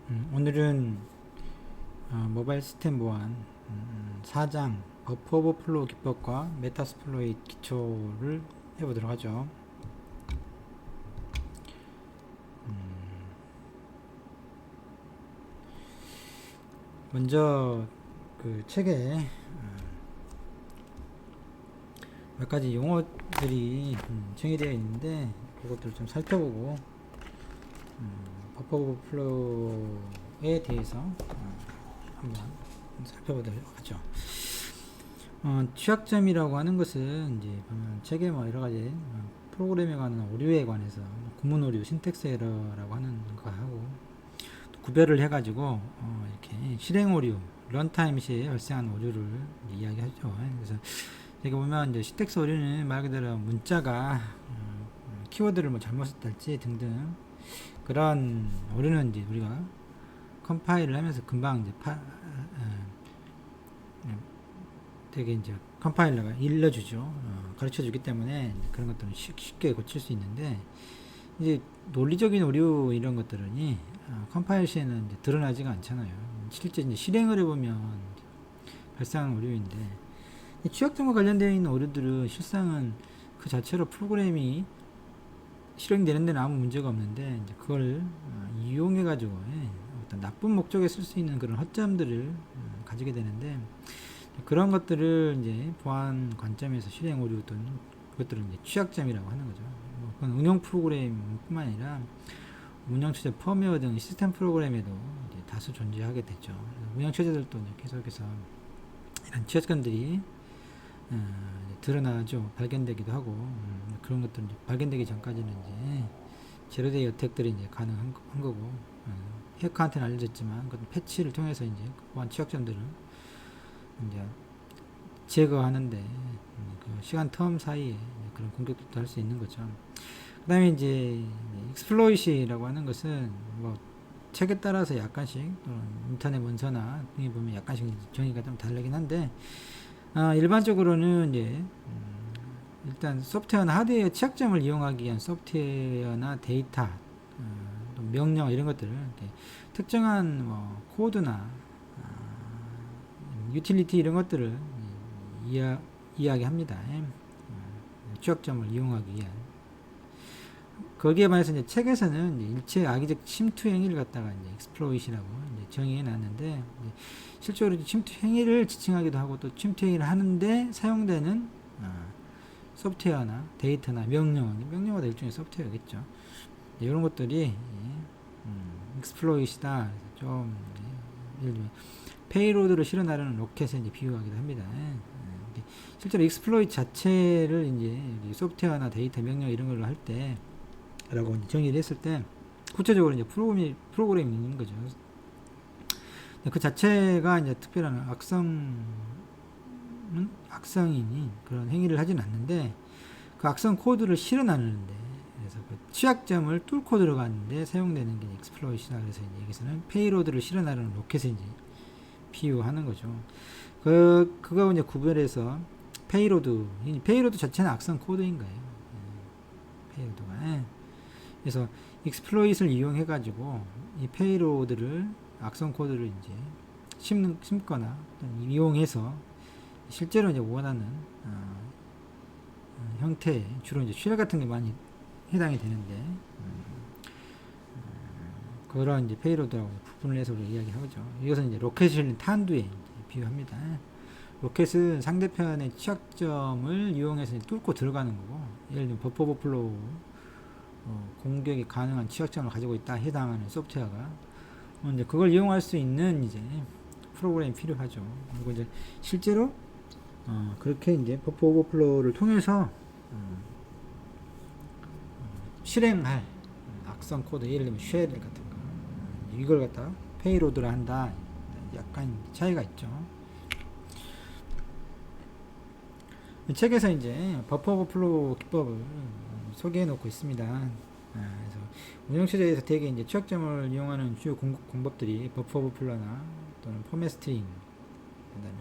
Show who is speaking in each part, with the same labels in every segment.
Speaker 1: 오늘은 모바일 시스템 보안 4장 버퍼 오버플로우 기법과 메타스플로잇 기초를 해보도록 하죠. 먼저 그 책에 몇 가지 용어들이 정의되어 있는데 그것들을 좀 살펴보고 버퍼 오버플로우에 대해서 한번 살펴보도록 하죠. 취약점이라고 하는 것은 이제 보면 책에 뭐 여러 가지 프로그램에 관한 오류에 관해서 구문 오류, 신텍스 에러라고 하는 거하고 구별을 해가지고 이렇게 실행 오류, 런타임 시에 발생한 오류를 이야기하죠. 그래서 여기 보면 이제 신텍스 오류는 말 그대로 문자가 키워드를 뭐 잘못 썼달지 등등 그런 오류는 이제 우리가 컴파일을 하면서 금방 이제 되게 이제 컴파일러가 일러주죠. 가르쳐주기 때문에 그런 것들은 쉽게 고칠 수 있는데 이제 논리적인 오류 이런 것들은 컴파일 시에는 이제 드러나지가 않잖아요. 실제 이제 실행을 해보면 발생하는 오류인데 취약점과 관련되어 있는 오류들은 실상은 그 자체로 프로그램이 실행되는 데는 아무 문제가 없는데 이제 그걸 이용해 가지고 어떤 나쁜 목적에 쓸 수 있는 그런 허점들을 가지게 되는데 그런 것들을 이제 보안 관점에서 실행 오류 또는 그것들은 이제 취약점이라고 하는 거죠. 그건 운영 프로그램뿐만 아니라 운영 체제 펌웨어 등 시스템 프로그램에도 이제 다수 존재하게 되죠. 운영 체제들도 이제 계속해서 이런 취약점들이 드러나죠. 발견되기도 하고 그런 것들은 발견되기 전까지는 이제 제로데이 어택들이 이제 가능한 거고 해커한테는 알려졌지만 그 패치를 통해서 이제 보안 취약점들을 이제 제거하는데 그 시간 텀 사이에 그런 공격도 할 수 있는 거죠. 그 다음에 이제 익스플로이시라고 하는 것은 뭐 책에 따라서 약간씩 인터넷 문서나 등에 보면 약간씩 정의가 좀 다르긴 한데 일반적으로는 이제 일단 소프트웨어나 하드웨어 취약점을 이용하기 위한 소프트웨어나 데이터 또 명령 이런 것들을 특정한 뭐 코드나 유틸리티 이런 것들을 이야기합니다. 취약점을 이용하기 위한 거기에 반해서 이제 책에서는 이제 일체 악의적 침투 행위를 갖다가 이제 exploit이라고 이제 정의해 놨는데 실제로 침투 행위를 지칭하기도 하고 또 침투 행위를 하는데 사용되는 소프트웨어나 데이터나 명령어가 일종의 소프트웨어겠죠. 이런 것들이 exploit이다. 좀 예를 들면 페이로드를 실어 나르는 로켓에 이제 비유하기도 합니다. 실제로 exploit 자체를 이제 소프트웨어나 데이터 명령 이런 걸로 할 때라고 정의를 했을 때 구체적으로 이제 프로그램이 있는 거죠. 그 자체가 이제 특별한 악성인이 그런 행위를 하진 않는데 그 악성 코드를 실어 나르는데 그래서 그 취약점을 뚫고 들어가는데 사용되는 게 exploit이다. 그래서 이제 여기서는 페이로드를 실어 나르는 로켓에 이제 비유하는 거죠. 그거 이제 구별해서 페이로드 자체는 악성 코드인 거예요. 페이로드가. 그래서 익스플로잇을 이용해 가지고 이 페이로드를 악성 코드를 이제 심거나 이용해서 실제로 이제 원하는 형태의 주로 이제 쉘 같은 게 많이 해당이 되는데 그런 이제 페이로드라고 부분을 해서 우리가 이야기하죠. 이것은 이제 로켓이 실린 탄두에 비유합니다. 로켓은 상대편의 취약점을 이용해서 뚫고 들어가는 거고, 예를 들면 버퍼 오버플로우 공격이 가능한 취약점을 가지고 있다 해당하는 소프트웨어가 이제 그걸 이용할 수 있는 이제 프로그램이 필요하죠. 그리고 이제 실제로 그렇게 이제 버퍼 오버플로우를 통해서 실행할 악성 코드, 예를 들면 쉘 같은 거 이걸 갖다 페이로드를 한다. 약간 차이가 있죠. 책에서 이제 버퍼 오버플로우 기법을 소개해 놓고 있습니다. 그래서 운영체제에서 대개 이제 취약점을 이용하는 주요 공법들이 버퍼 오버플로우나 또는 포맷 스트링, 그다음에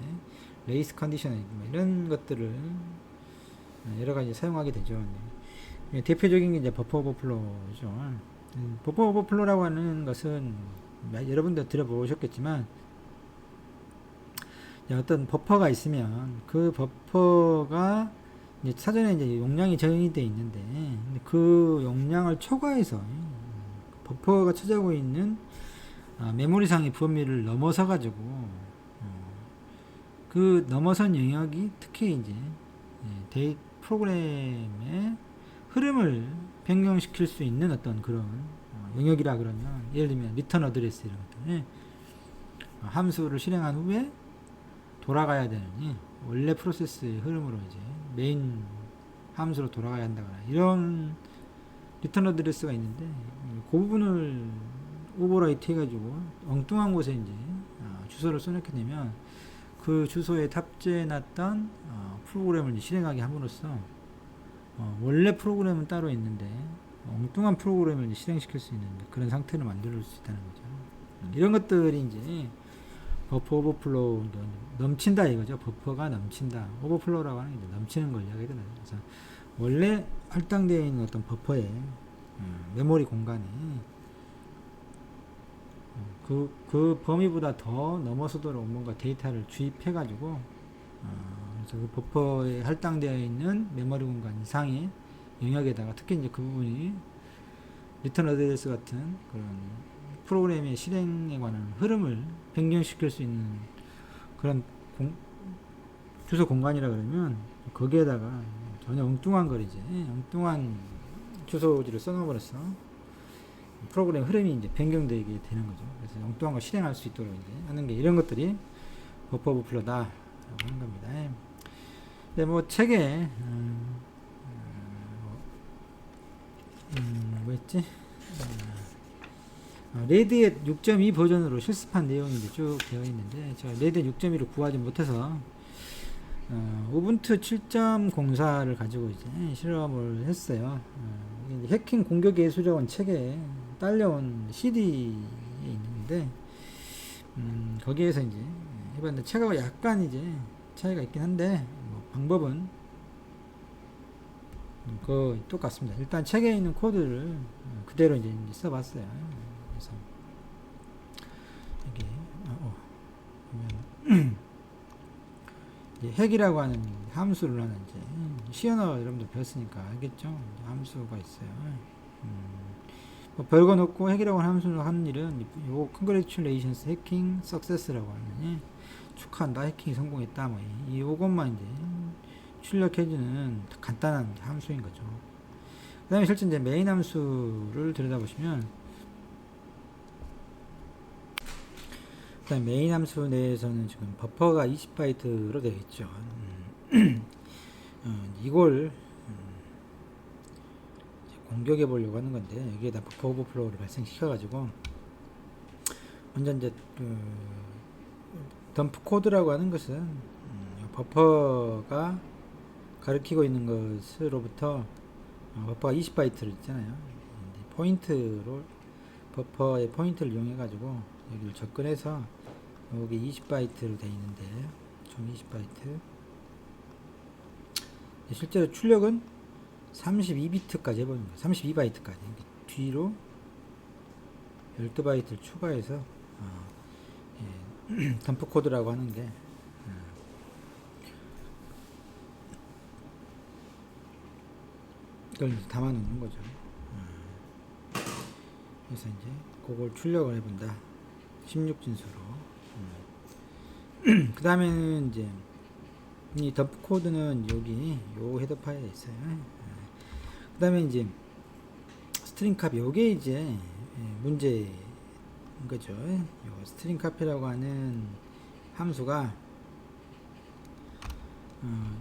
Speaker 1: 레이스 컨디셔닝 이런 것들을 여러 가지 사용하게 되죠. 대표적인 게 이제 버퍼 오버플로우죠. 버퍼 오버플로우라고 하는 것은 여러분도 들어보셨겠지만 어떤 버퍼가 있으면 그 버퍼가 이제 사전에 이제 용량이 정의 되어 있는데 그 용량을 초과해서 버퍼가 차지하고 있는 메모리상의 범위를 넘어서 가지고 그 넘어선 영역이 특히 이제 데이 프로그램의 흐름을 변경시킬 수 있는 어떤 그런 영역이라 그러면 예를 들면 리턴 어드레스 이런 것들 함수를 실행한 후에 돌아가야 되느니 원래 프로세스의 흐름으로 이제 메인 함수로 돌아가야 한다거나 이런 리턴 어드레스가 있는데 그 부분을 오버라이트 해가지고 엉뚱한 곳에 이제 주소를 써놓게 되면 그 주소에 탑재해놨던 프로그램을 이제 실행하게 함으로써 원래 프로그램은 따로 있는데 엉뚱한 프로그램을 이제 실행시킬 수 있는 그런 상태를 만들 수 있다는 거죠. 이런 것들이 이제 버퍼 오버플로우 넘친다 이거죠. 버퍼가 넘친다. 오버플로우라고 하는 게 넘치는 걸 이야기하잖아요. 그래서 원래 할당되어 있는 어떤 버퍼의 메모리 공간이 그 범위보다 더 넘어서도록 뭔가 데이터를 주입해 가지고 그래서 그 버퍼에 할당되어 있는 메모리 공간 이상의 영역에다가 특히 이제 그 부분이 리턴 어드레스 같은 그런 프로그램의 실행에 관한 흐름을 변경시킬 수 있는 그런 주소 공간이라 그러면 거기에다가 전혀 엉뚱한 걸 이제 엉뚱한 주소지를 써놓아버렸어. 프로그램 흐름이 이제 변경되게 되는 거죠. 그래서 엉뚱한 걸 실행할 수 있도록 이제 하는 게 이런 것들이 버퍼 오버플로다라고 하는 겁니다. 근데 뭐 책에 뭐였지? 레드햇 6.2 버전으로 실습한 내용이 이제 쭉 되어 있는데 제가 레드햇 6.2를 구하지 못해서 우분투 7.04를 가지고 이제 실험을 했어요. 이제 해킹 공격 예술자원 책에 딸려온 CD에 있는데 거기에서 이제 해봤는데 책하고 약간 이제 차이가 있긴 한데 뭐 방법은 거의 똑같습니다. 일단 책에 있는 코드를 그대로 이제 써봤어요. 그래서 여기 보면 핵이라고 하는 함수를 하는 이제 시언어 여러분들 배웠으니까 알겠죠? 함수가 있어요. 뭐 별건 없고 핵이라고 하는 함수를 하는 일은 요 congratulations hacking success라고 하는 축하한다 해킹이 성공했다 뭐 요것만 이제 출력해주는 간단한 함수인 거죠. 그 다음에 실제 이제 메인 함수를 들여다보시면 그 다음에 메인 함수 내에서는 지금 버퍼가 20바이트로 되어 있죠. 이걸 공격해 보려고 하는 건데 여기에다 버퍼 오버플로우를 발생시켜 가지고 먼저 이제 덤프 코드라고 하는 것은 버퍼가 가리키고 있는 것으로부터 버퍼가 20바이트를 있잖아요. 포인트로 버퍼의 포인트를 이용해 가지고 여기를 접근해서 여기 20바이트로 되어 있는데 총 20바이트 실제로 출력은 32비트까지 해보는 거예요. 32바이트까지 뒤로 12바이트를 추가해서 덤프 코드라고 하는 게 이걸 담아 놓는 거죠. 그래서 이제 그걸 출력을 해본다. 16진수로. 그 다음에는 이제 이 덤프 코드는 여기 요 헤더 파일에 있어요. 그 다음에 이제 스트링 카피 요게 이제 문제인 거죠. 요 스트링 카피라고 하는 함수가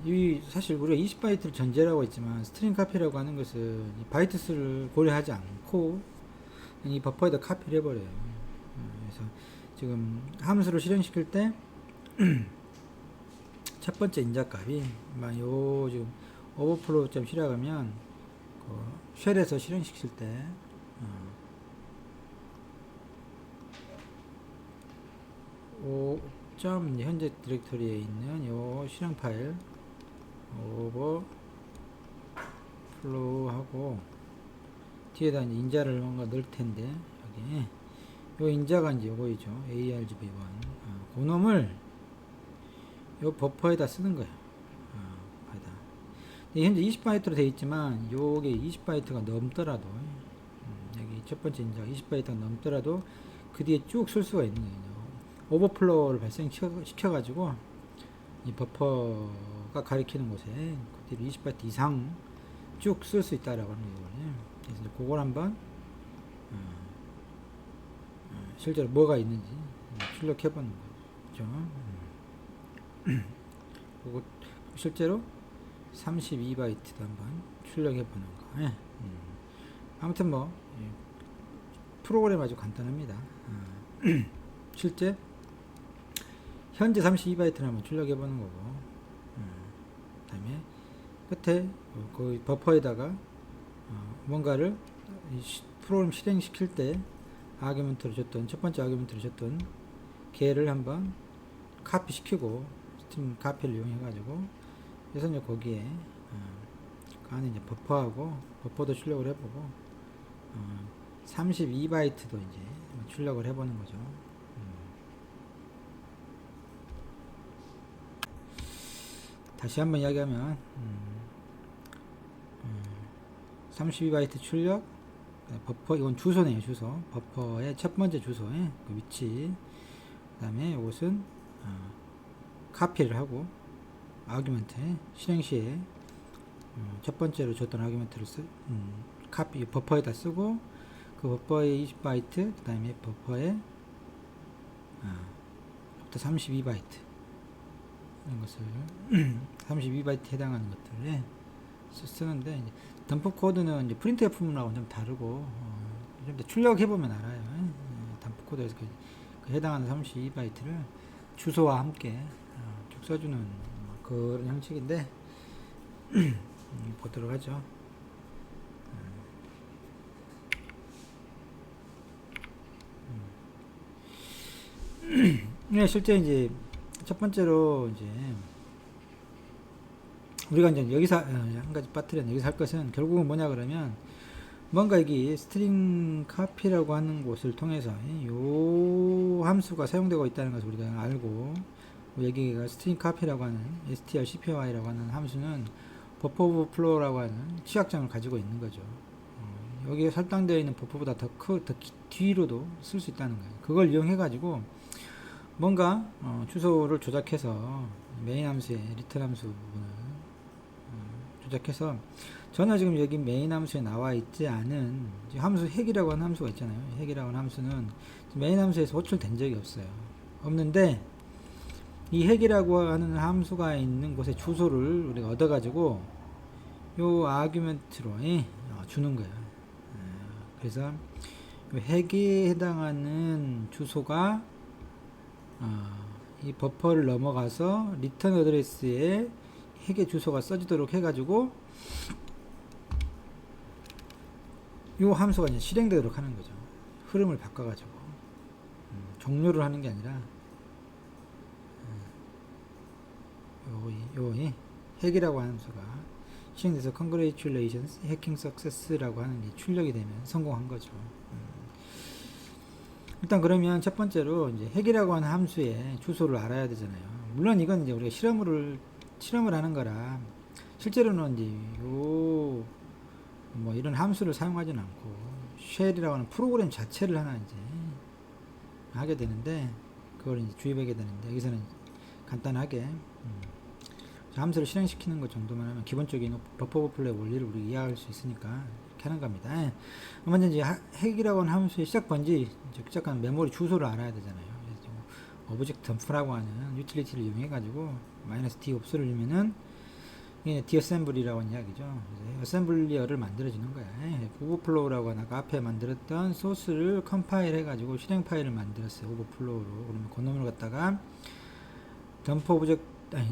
Speaker 1: 이 사실 우리가 20바이트를 전제라고 했지만 스트링 카피라고 하는 것은 바이트 수를 고려하지 않고 이 버퍼에다 카피를 해버려요. 그래서 지금 함수를 실행시킬 때 첫 번째 인자값이 요 지금 오버플로우 점 실행하면 쉘에서 실행시킬 때 현재 디렉터리에 있는 요 실행 파일 오버플로우 하고 뒤에다 이제 인자를 뭔가 넣을 텐데 여기 요 인자가 이제 요거이죠. ARGB1. 그 놈을 요 버퍼에다 쓰는 거예요. 에다. 현재 20바이트로 되어 있지만 요게 20바이트가 넘더라도 여기 첫 번째 인자가 20바이트가 넘더라도 그 뒤에 쭉 쓸 수가 있는 거예요. 오버플로우를 발생시켜 가지고 이 버퍼가 가리키는 곳에 그대로 20바이트 이상 쭉 쓸 수 있다라고 하는 거거든요. 그래서 이제 그걸 한번 실제로 뭐가 있는지 출력해 보는 거죠. 그리고 실제로 32바이트도 한번 출력해 보는 거. 아무튼 뭐 프로그램 아주 간단합니다. 실제 현재 32바이트를 한번 출력해 보는 거고, 그 다음에 끝에 그 버퍼에다가 뭔가를 프로그램 실행시킬 때 아규먼트를 줬던 첫 번째 아규먼트를 줬던 걔를 한번 카피 시키고 스팀 카피를 이용해 가지고 그래서 이제 거기에 그 안에 이제 버퍼도 출력을 해보고 32바이트도 이제 출력을 해보는 거죠. 다시 한번 이야기하면 32바이트 출력 버퍼 이건 주소네요. 주소 버퍼의 첫 번째 주소의 그 위치 그 다음에 이것은 카피를 하고 아규먼트 실행 시에 첫 번째로 줬던 아규먼트를 카피 버퍼에다 쓰고 그 버퍼의 20바이트 그 다음에 버퍼의 32바이트 이런 것을 32바이트 해당하는 것들을 쓰는데 덤프 코드는 이제 프린트 F문하고 좀 다르고 좀 더 출력해 보면 알아요. 덤프 코드에서 그 해당하는 32바이트를 주소와 함께 쭉 써주는 그런 형식인데 보도록 하죠. 네, 실제 이제 첫 번째로 이제 우리가 이제 여기서 한 가지 빠뜨려 여기서 할 것은 결국은 뭐냐 그러면 뭔가 여기 스트링 카피라고 하는 곳을 통해서 요 함수가 사용되고 있다는 것을 우리가 알고 여기가 스트링 카피라고 하는 strcpy라고 하는 함수는 버퍼 오버플로우라고 하는 취약점을 가지고 있는 거죠. 여기에 설정되어 있는 버퍼보다 더 뒤로도 쓸 수 있다는 거예요. 그걸 이용해 가지고 뭔가 주소를 조작해서 메인 함수에 리턴 함수 부분을 조작해서 전혀 지금 여기 메인 함수에 나와 있지 않은 함수 핵이라고 하는 함수가 있잖아요. 핵이라고 하는 함수는 메인 함수에서 호출된 적이 없어요. 없는데 이 핵이라고 하는 함수가 있는 곳의 주소를 우리가 얻어가지고 요 아규먼트로 주는 거예요. 그래서 요 핵에 해당하는 주소가 이 버퍼를 넘어가서 리턴 어드레스에 핵의 주소가 써지도록 해가지고 요 함수가 이제 실행되도록 하는 거죠. 흐름을 바꿔가지고 종료를 하는 게 아니라 요 핵이라고 하는 함수가 실행돼서 congratulations hacking success라고 하는 게 출력이 되면 성공한 거죠. 일단 그러면 첫 번째로 이제 핵이라고 하는 함수의 주소를 알아야 되잖아요. 물론 이건 이제 우리가 실험을 하는 거라 실제로는 이제 뭐 이런 함수를 사용하지는 않고 쉘이라고 하는 프로그램 자체를 하나 이제 하게 되는데 그걸 이제 주입하게 되는데 여기서는 간단하게 함수를 실행시키는 것 정도만 하면 기본적인 버퍼 오버플로우의 원리를 우리가 이해할 수 있으니까 이렇게 하는 겁니다. 먼저 이제 핵이라고 하는 함수의 시작 번지, 시작하는 메모리 주소를 알아야 되잖아요. 그래서 오브젝트 덤프라고 하는 유틸리티를 이용해 가지고 -d 옵스를 주면은 이게 디어셈블리라고 하는 이야기죠. 그래서 어셈블리어를 만들어주는 거야. 오버플로우라고 하는 아까 앞에 만들었던 소스를 컴파일 해가지고 실행 파일을 만들었어요. 오버플로우로. 그러면 그 놈을 갖다가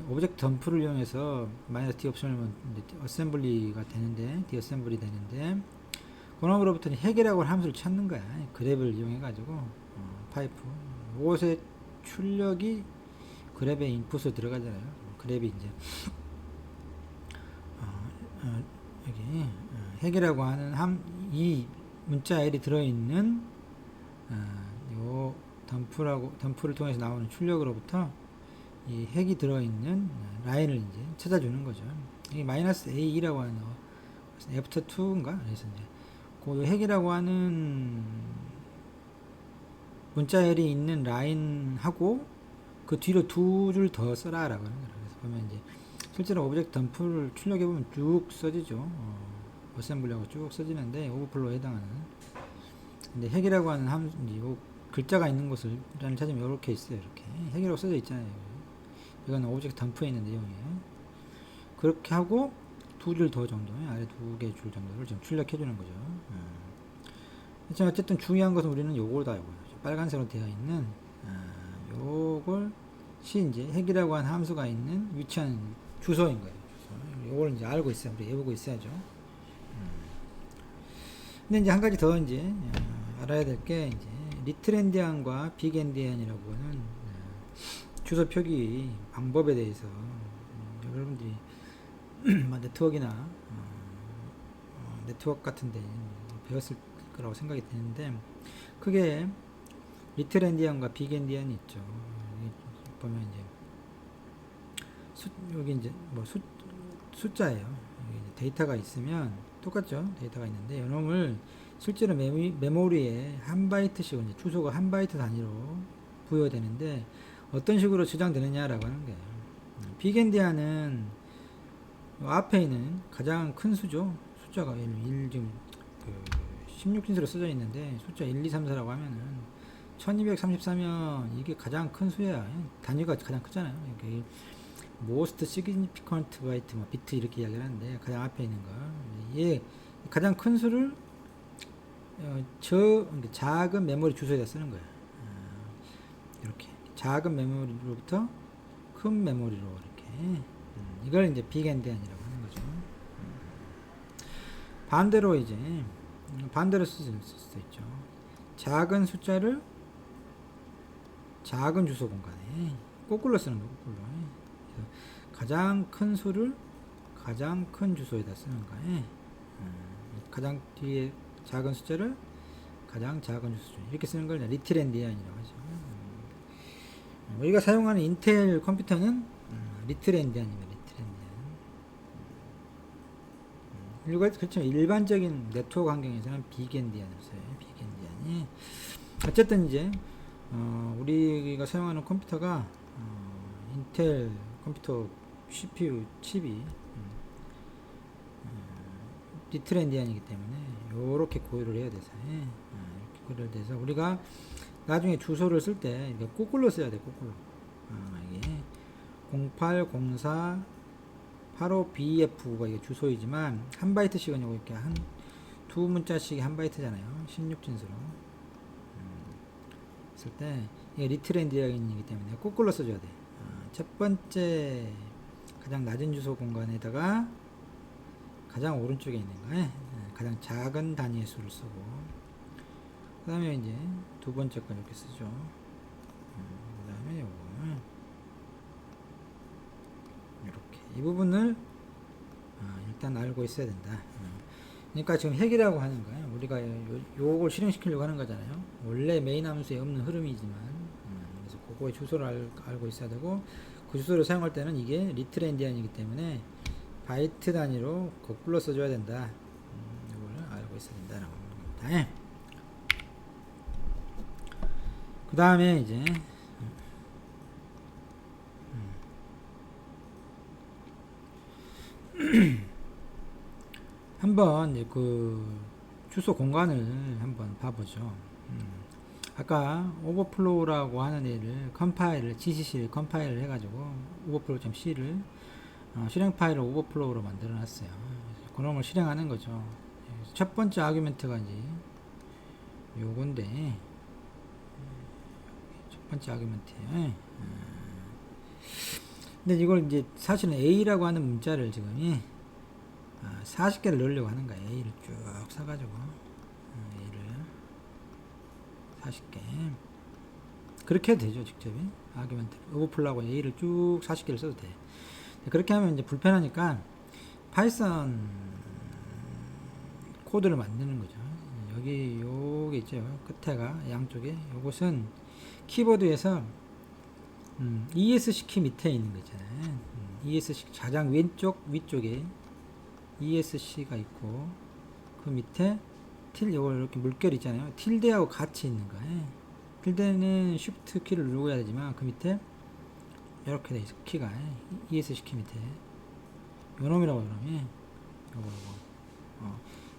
Speaker 1: 오브젝트 덤프를 이용해서 -d 옵션을 어셈블리가 되는데, 디어셈블이 되는데, 그 놈으로부터는 핵이라고 하는 함수를 찾는 거야. 그랩을 이용해가지고, 파이프. 이것의 출력이 그랩의 인풋으로 들어가잖아요. 그랩이 이제, 여기 핵이라고 하는 이 문자 L이 들어있는 이 덤프를 통해서 나오는 출력으로부터 이 핵이 들어있는 라인을 이제 찾아주는 거죠. 이게 마이너스 A2라고 하는 애프터 2인가? 그래서 이제 그 핵이라고 하는 문자열이 있는 라인하고 그 뒤로 두 줄 더 써라라고 하는 거예요. 그래서 보면 이제 실제로 오브젝트 덤프를 출력해 보면 쭉 써지죠. 어셈블리하고 쭉 써지는데 오버플로우에 해당하는. 근데 핵이라고 하는 함수, 요 글자가 있는 곳을 라인을 찾으면 이렇게 있어요. 이렇게 핵이라고 써져 있잖아요. 이건 오브젝트 덤프에 있는 내용이에요. 그렇게 하고 두 줄 더 정도, 아래 두 개 줄 정도를 지금 출력해 주는 거죠. 하지만 어쨌든 중요한 것은 우리는 요거다, 요거. 빨간색으로 되어 있는 요것이 이제 핵이라고 하는 함수가 있는 위치한 주소인 거예요. 주소. 요걸 이제 알고 있어야, 우리 외우고 있어야죠. 근데 이제 한 가지 더 이제 알아야 될 게 이제 리틀 엔디안과 빅 엔디안이라고 하는 주소 표기 방법에 대해서 여러분들이 네트워크나 네트워크 같은데 배웠을 거라고 생각이 드는데, 그게 리틀 엔디안과 빅 엔디안이 있죠. 보면 이제 여기 이제 뭐 숫자예요. 여기 이제 데이터가 있으면 똑같죠. 데이터가 있는데 이놈을 실제로 메모리에 한 바이트씩 이제 주소가 한 바이트 단위로 부여되는데 어떤 식으로 저장되느냐라고 하는 거예요. 빅 엔디안은 앞에 있는 가장 큰 수죠. 숫자가 1 지금 그 16진수로 써져 있는데 숫자 1, 2, 3, 4라고 하면은 1234면 이게 가장 큰 수야. 단위가 가장 크잖아요. 이게 most significant byte, 뭐 비트 이렇게 이야기를 하는데 가장 앞에 있는 거. 얘 가장 큰 수를 작은 메모리 주소에다 쓰는 거야. 이렇게 작은 메모리로부터 큰 메모리로 이렇게. 이걸 이제 빅 엔디안이라고 하는 거죠. 반대로 이제 반대로 쓸 수도 있죠. 작은 숫자를 작은 주소 공간에 거꾸로 쓰는 거, 거꾸로. 가장 큰 수를 가장 큰 주소에다 쓰는 거에 가장 뒤에 작은 숫자를 가장 작은 주소 이렇게 쓰는 걸 리틀 엔디안이라고 하죠. 우리가 사용하는 인텔 컴퓨터는 리틀 엔디안입니다. 리틀 엔디안. 그렇죠. 일반적인 네트워크 환경에서는 빅 엔디안을 써요. 빅 엔디안이. 어쨌든 이제 우리가 사용하는 컴퓨터가 인텔 컴퓨터 CPU 칩이 리틀 엔디안이기 때문에 요렇게 고려를 해야 돼서 이렇게 고려를 돼서 우리가 나중에 주소를 쓸 때 거꾸로 써야 돼. 거꾸로. 이게 0804 85BF가 이게 주소이지만 한 바이트씩은 요거 이렇게 두 문자씩 한 바이트잖아요. 16진수로 쓸 때 이게 리틀 엔디안이기 때문에 거꾸로 써줘야 돼. 첫 번째 가장 낮은 주소 공간에다가 가장 오른쪽에 있는 거에 가장 작은 단위의 수를 쓰고, 그 다음에 이제 두 번째 건 이렇게 쓰죠. 그 다음에 요거 이렇게 이 부분을 일단 알고 있어야 된다. 그러니까 지금 핵이라고 하는 거예요. 우리가 요걸 실행시키려고 하는 거잖아요. 원래 메인 함수에 없는 흐름이지만 그래서 그거의 주소를 알고 있어야 되고, 그 주소를 사용할 때는 이게 리틀 엔디안이기 때문에 바이트 단위로 거꾸로 써줘야 된다. 이걸 알고 있어야 된다라고 하는 겁니다. 그 다음에 이제 한번 이제 그 주소 공간을 한번 봐보죠. 아까 오버플로우라고 하는 애를 컴파일을 GCC를 컴파일을 해가지고 overflow.c를 실행 파일을 오버플로우로 만들어 놨어요. 그놈을 실행하는 거죠. 첫 번째 아규멘트가 이제 요건데, 첫 번째 아규멘트예요. 근데 이걸 이제 사실은 A라고 하는 문자를 지금 40개를 넣으려고 하는 거예요. A를 쭉 사가지고 A를 40개 그렇게 해도 되죠. 직접 아규멘트 오버플로우하고 A를 쭉 40개를 써도 돼. 그렇게 하면 이제 불편하니까 파이썬 코드를 만드는 거죠. 여기 요게 있죠. 끝에가 양쪽에 요것은 키보드에서 ESC 키 밑에 있는 거 있잖아요. ESC 가장 왼쪽 위쪽에 ESC가 있고 그 밑에 요걸 이렇게 물결 있잖아요. 틸드하고 같이 있는 거예요. 틸드는 Shift 키를 누르어야 되지만 그 밑에 이렇게 돼 있어. 키가 ESC 키 밑에 요놈이라고 그러면 요거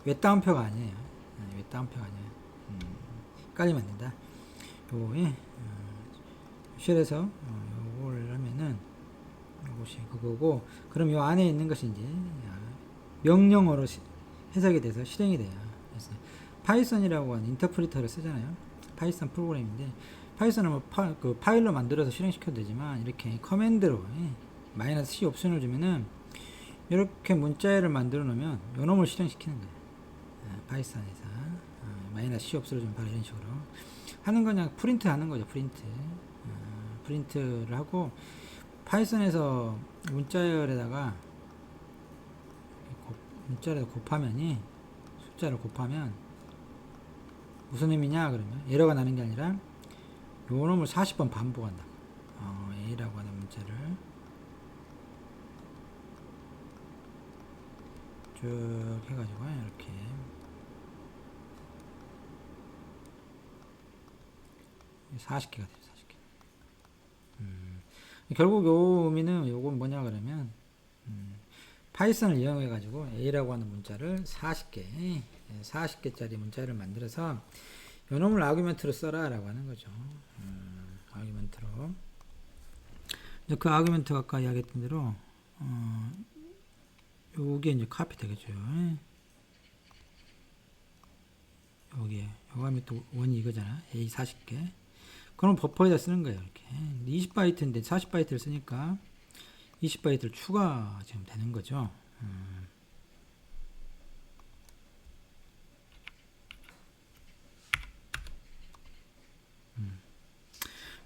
Speaker 1: 외다운표가 아니에요. 외다운표가 아니에요. 헷갈리면 안 된다. 요거에 쉘에서 요걸 하면은 이것이 그거고, 그럼 요 안에 있는 것이 이제 명령어로 해석이 돼서 실행이 돼요. 그래서 파이썬이라고 하는 인터프리터를 쓰잖아요. 파이썬 프로그램인데 파이썬은 뭐 그 파일로 만들어서 실행시켜도 되지만 이렇게 커맨드로 -C 옵션을 주면은 이렇게 문자열을 만들어 놓으면 요 놈을 실행시키는 거예요. 파이썬에서 -C 옵션을 주면 바로 이런 식으로 하는 건 그냥 프린트 하는 거죠. 프린트를 하고, 파이썬에서 문자열에다가 문자를 곱하면이 숫자를 곱하면 무슨 의미냐 그러면 에러가 나는 게 아니라 요 놈을 40번 반복한다. A라고 하는 문자를 쭉 해가지고 이렇게 (40개가) 돼요. 40개. 결국 요 의미는 요건 뭐냐 그러면 파이썬을 이용해 가지고 A라고 하는 문자를 40개짜리 문자를 만들어서 요 놈을 아규멘트로 써라 라고 하는 거죠. 아규멘트로. 그 아규멘트가 아까 이야기했던 대로 요게 이제 카피 되겠죠. 여기에 요거 하면 또 원이 이거잖아. A 40개. 그럼 버퍼에다 쓰는 거예요. 이렇게 20바이트인데 40바이트를 쓰니까 20바이트를 추가 지금 되는 거죠.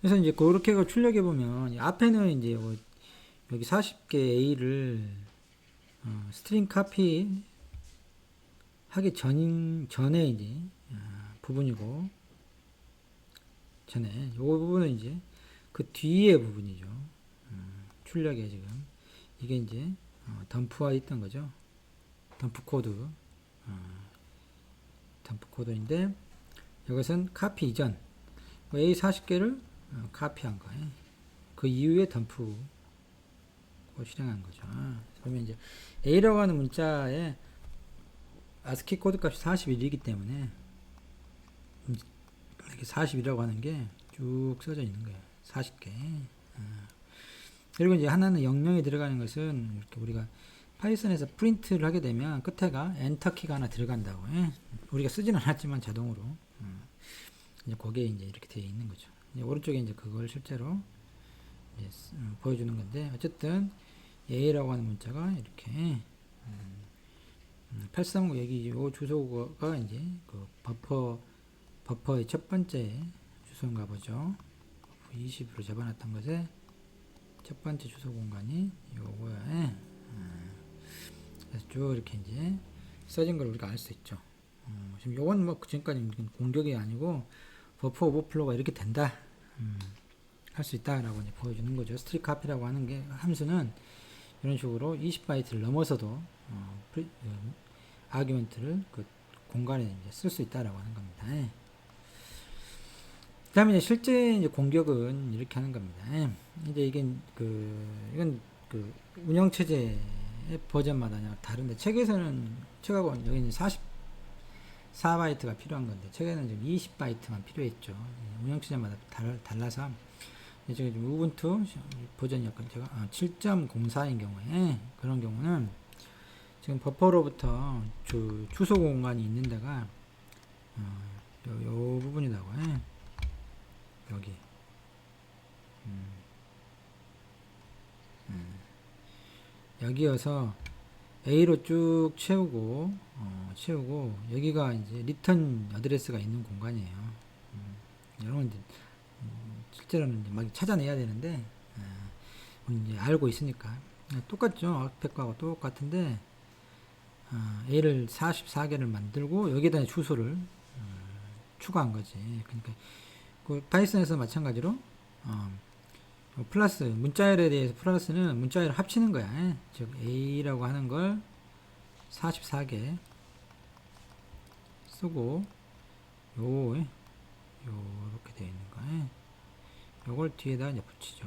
Speaker 1: 그래서 이제 그렇게 출력해 보면 앞에는 이제 여기 40개 A를 스트링 카피 하기 전에 이제 부분이고, 전에 요 부분은 이제 그 뒤에 부분이죠. 출력에 지금 이게 이제 덤프와 있던 거죠. 덤프 코드인데 이것은 카피 이전 A 40개를 카피한 거예요. 그 이후에 덤프 실행한 거죠. 그러면 이제 A라고 하는 문자에 아스키 코드 값이 41이기 때문에 이렇게 40이라고 하는 게 쭉 써져 있는 거예요. 40개. 그리고 이제 하나는 영영이 들어가는 것은 이렇게 우리가 파이썬에서 프린트를 하게 되면 끝에가 엔터 키가 하나 들어간다고. 우리가 쓰지는 않았지만 자동으로 이제 거기에 이제 이렇게 되어 있는 거죠. 이제 오른쪽에 이제 그걸 실제로 이제 보여주는 건데, 어쨌든 A라고 하는 문자가 이렇게 839 여기 요 주소가 이제 그 버퍼의 첫 번째 주소인가 보죠. 20으로 잡아놨던 것에 첫 번째 주소 공간이 요거야. 그래서 쭉 이렇게 이제 써진 걸 우리가 알 수 있죠. 지금 요건 뭐 지금까지 공격이 아니고 버퍼 오버플로우가 이렇게 된다. 할 수 있다라고 이제 보여주는 거죠. 스트링 카피라고 하는 게 함수는 이런 식으로 20바이트를 넘어서도 아규멘트를 그 공간에 이제 쓸 수 있다라고 하는 겁니다. 그 다음에 이제 실제 이제 공격은 이렇게 하는 겁니다. 이제 이건 그 운영체제의 버전마다 다른데, 책하고 여기는 44바이트가 필요한 건데, 책에는 지금 20바이트만 필요했죠. 운영체제마다 달라서, 지금 우분투 버전이 약간 제가 7.04인 경우에, 그런 경우는 지금 버퍼로부터 주소 공간이 있는 데가 요 부분이라고. 여기 여기여서 A로 쭉 채우고 여기가 이제 리턴 어드레스가 있는 공간이에요. 이런 건 이제 실제로는 이제 막 찾아내야 되는데 이제 알고 있으니까 똑같죠. 아웃팩하고 똑같은데 A를 44개를 만들고 여기에다 주소를 추가한 거지. 그러니까 그 파이썬에서 마찬가지로 플러스 문자열에 대해서 플러스는 문자열을 합치는 거야. 즉 A라고 하는 걸 44개 쓰고 요렇게 되어 있는 거야. 요걸 뒤에다 이제 붙이죠.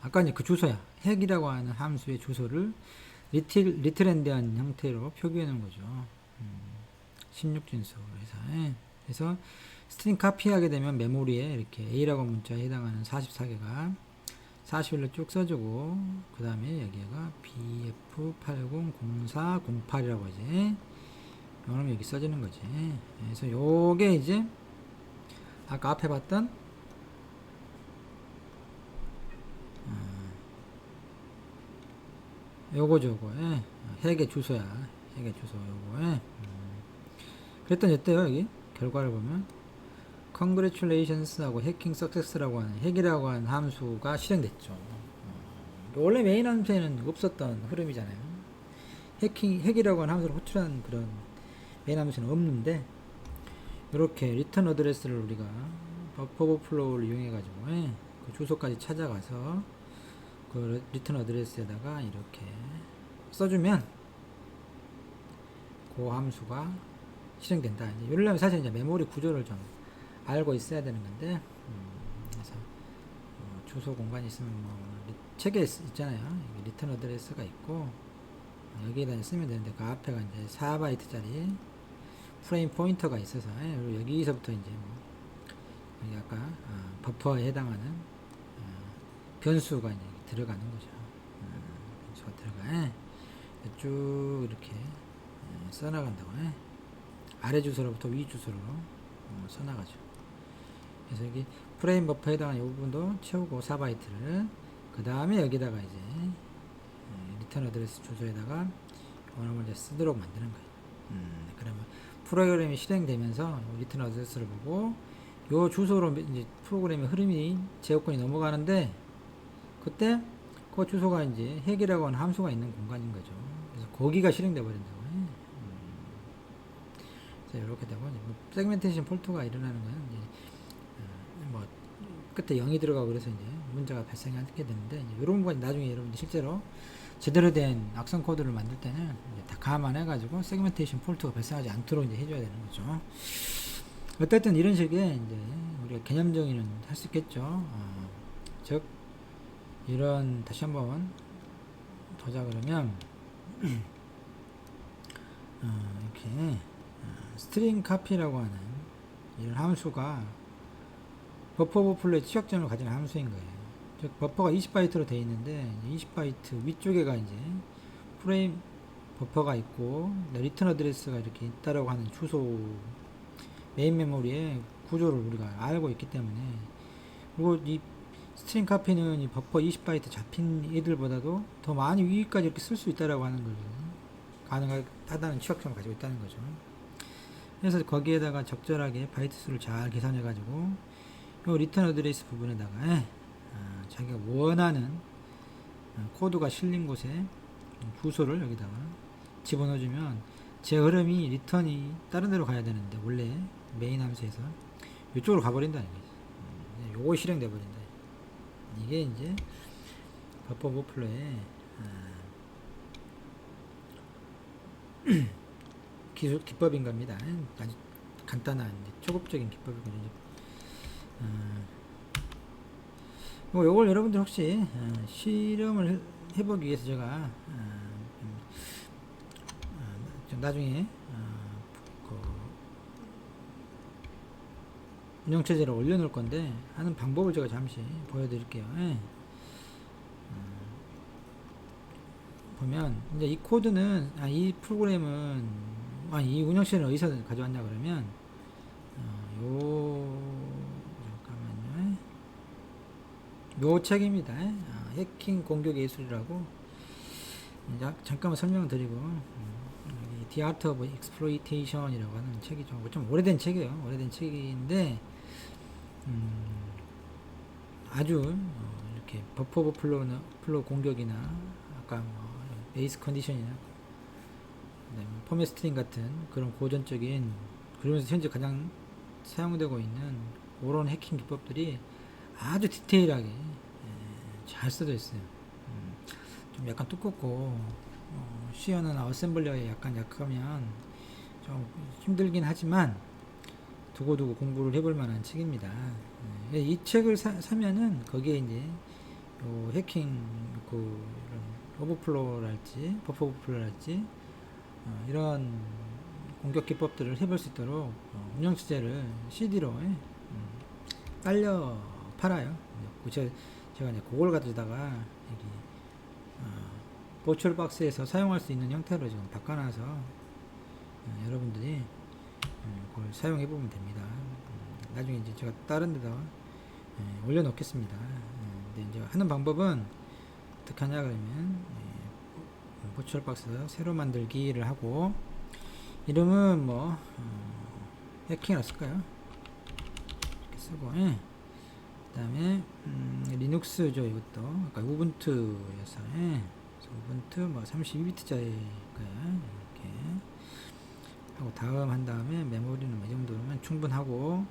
Speaker 1: 아까 이제 그 주소야. 핵이라고 하는 함수의 주소를 리틀엔드한 형태로 표기해 놓은 거죠. 16진수로 해서. 그래서 스트링 카피하게 되면 메모리에 이렇게 A라고 문자에 해당하는 44개가 41로 쭉 써주고, 그 다음에 여기가 BF800408이라고 하지. 그럼 여기 써지는 거지. 그래서 요게 이제 아까 앞에 봤던 요거죠, 요거. 핵의 주소야. 핵의 주소, 요거. 그랬더니 어때요, 여기? 결과를 보면. Congratulations 하고 해킹 success라고 하는 핵이라고 하는 함수가 실행됐죠. 원래 메인 함수에는 없었던 흐름이잖아요. 핵이라고 하는 함수를 호출한 그런 메인 함수는 없는데, 이렇게 리턴 어드레스를 우리가 버퍼 오버플로우를 이용해 가지고 그 주소까지 찾아가서 그 리턴 어드레스에다가 이렇게 써주면 그 함수가 실행된다. 이러려면 사실 이제 메모리 구조를 좀 알고 있어야 되는 건데, 그래서 주소 공간이 있으면 책에 있잖아요. 리턴 어드레스가 있고 여기에다 쓰면 되는데, 그 앞에가 이제 4바이트짜리 프레임 포인터가 있어서 여기서부터 이제 여기 아까 버퍼에 해당하는 변수가 이제 들어가는 거죠. 변수가 들어가 쭉 이렇게 써나간다고. 아래 주소로부터 위 주소로 써나가죠. 그래서 여기 프레임 버퍼에 해당하는 이 부분도 채우고 4바이트를, 그 다음에 여기다가 이제 리턴 어드레스 주소에다가 원어를 이제 쓰도록 만드는 거예요. 그러면 프로그램이 실행되면서 리턴 어드레스를 보고 요 주소로 이제 프로그램의 흐름이 제어권이 넘어가는데, 그때 그 주소가 이제 핵이라고 하는 함수가 있는 공간인 거죠. 그래서 거기가 실행돼 버린다고. 그래서 이렇게 되고, 세그멘테이션 폴트가 일어나는 거는 이제 끝에 0이 들어가고 그래서 이제 문제가 발생하게 되는데, 이제 이런 부분이 나중에 여러분들 실제로 제대로 된 악성 코드를 만들 때는 이제 다 감안해가지고 세그멘테이션 폴트가 발생하지 않도록 이제 해줘야 되는 거죠. 어쨌든 이런 식의 이제 우리가 개념 정의는 할 수 있겠죠. 즉, 이런, 다시 한번 보자 그러면, 이렇게, 스트링 카피라고 하는 이런 함수가 버퍼 오버플로의 취약점을 가진 함수인 거예요. 즉, 버퍼가 20바이트로 되어 있는데, 20바이트 위쪽에가 이제 프레임 버퍼가 있고, 리턴 어드레스가 이렇게 있다라고 하는 주소, 메인 메모리의 구조를 우리가 알고 있기 때문에, 그리고 이 스트링 카피는 이 버퍼 20바이트 잡힌 애들보다도 더 많이 위까지 이렇게 쓸 수 있다라고 하는 걸 가능하다는 취약점을 가지고 있다는 거죠. 그래서 거기에다가 적절하게 바이트 수를 잘 계산해 가지고 요 리턴 어드레스 부분에다가 자기가 원하는 코드가 실린 곳에 주소를 여기다가 집어넣어주면 제 흐름이 리턴이 다른 데로 가야 되는데, 원래 메인 함수에서 이쪽으로 가버린다는 거죠. 요거 실행돼 버린다. 이게 이제 버퍼 오버플로의 기법인 겁니다. 아주 간단한 초급적인 기법이거든요. 요걸 여러분들 혹시 실험을 해보기 위해서 제가 나중에 그 운영체제를 올려놓을 건데, 하는 방법을 제가 잠시 보여드릴게요. 보면 이제 이 코드는, 이 프로그램은, 이 운영체제는 어디서 가져왔냐 그러면 잠깐만요. 요 책입니다. 해킹 공격 예술이라고. 잠깐만 설명을 드리고, The Art of Exploitation이라고 하는 책이죠. 좀 오래된 책이에요. 오래된 책인데, 아주 이렇게 버퍼 오버플로우 공격이나 아까 베이스 컨디션이나 포맷 스트링 같은 그런 고전적인, 그러면서 현재 가장 사용되고 있는 그런 해킹 기법들이 아주 디테일하게 잘 써져 있어요. 좀 약간 두껍고 C어나 어셈블러에 약간 약하면 좀 힘들긴 하지만 두고두고 공부를 해볼 만한 책입니다. 이 책을 사면은 거기에 이제 요 해킹 그 이런 오버플로우랄지 버퍼 오버플로우랄지 이런 공격 기법들을 해볼 수 있도록 운영 체제를 CD로 깔려 팔아요. 제가 이제 그걸 가져다가 여기 버추얼 박스에서 사용할 수 있는 형태로 지금 바꿔놔서 여러분들이 그걸 사용해 보면 됩니다. 나중에 이제 제가 다른 데다가 올려놓겠습니다. 근데 이제 하는 방법은 어떻게 하냐 그러면 버추얼 박스 새로 만들기를 하고 이름은 뭐 해킹이라 쓸까요? 이렇게 쓰고 그 다음에 리눅스죠. 이것도 아까 우분투여서 우분투 뭐 32비트짜리 거야. 이렇게 하고 다음 한 다음에 메모리는 이 정도면 충분하고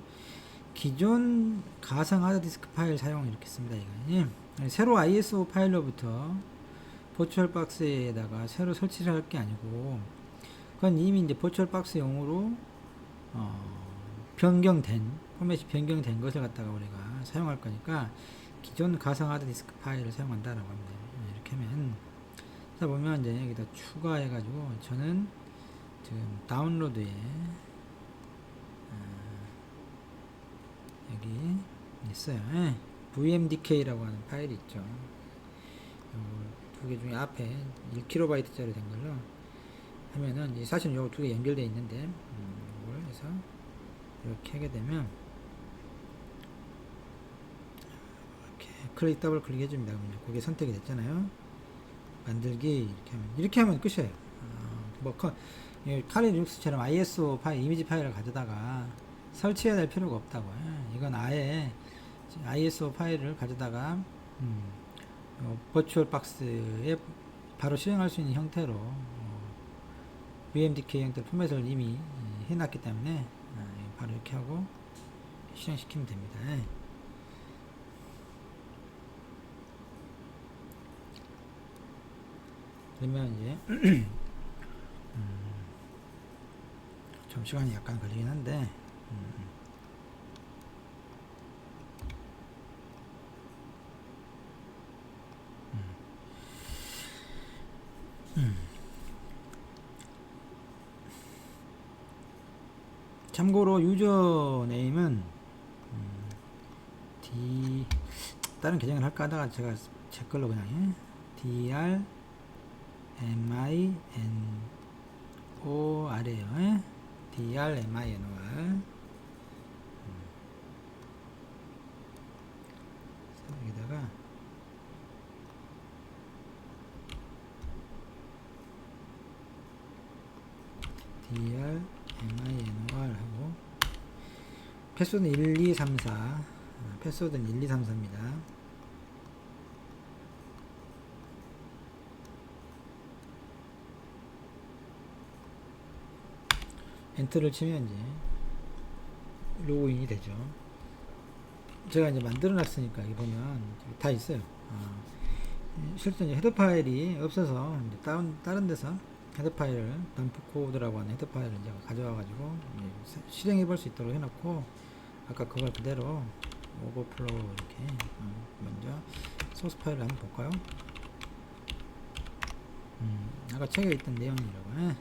Speaker 1: 기존 가상 하드디스크 파일 사용 이렇게 씁니다. 이거 새로 ISO 파일로부터 버추얼 박스에다가 새로 설치를 할 게 아니고 그건 이미 이제 버추얼 박스용으로 변경된 포맷이 변경된 것을 갖다가 우리가 사용할 거니까 기존 가상 하드디스크 파일을 사용한다라고 합니다. 이렇게 하면 자 보면 이제 여기다 추가해 가지고 저는 지금 다운로드에 여기 있어요. VMDK라고 하는 파일이 있죠. 두 개 중에 앞에 1KB짜리 된 걸로 하면은 사실은 요 두 개 연결되어 있는데 이걸 해서 이렇게 하게 되면 이렇게 더블 클릭 해줍니다. 그러면 그게 선택이 됐잖아요. 만들기 이렇게 하면 끝이에요. 칼리 리눅스처럼 ISO 파일, 이미지 파일을 가져다가 설치해야 될 필요가 없다고. 이건 아예 ISO 파일을 가져다가 버추얼 박스에 바로 실행할 수 있는 형태로 VMDK 형태 포맷을 이미 해놨기 때문에 바로 이렇게 하고 실행시키면 됩니다. 그러면 이제 좀 시간이 약간 걸리긴 한데 참고로 유저 네임은 다른 계정을 할까 하다가 제가 제 걸로 그냥 DRMINOR이에요. DRMINOR 여기다가 DRMINOR 하고 패스워드는 1234 패스워드는 1234입니다. 엔터를 치면 이제 로그인이 되죠. 제가 이제 만들어 놨으니까 여기 보면 다 있어요. 실제 이제 헤더 파일이 없어서 이제 다른 데서 헤더 파일을 덤프 코드라고 하는 헤더 파일을 이제 가져와 가지고 실행해 볼 수 있도록 해놓고 아까 그걸 그대로 오버플로우 이렇게 먼저 소스 파일을 한번 볼까요? 아까 책에 있던 내용이라고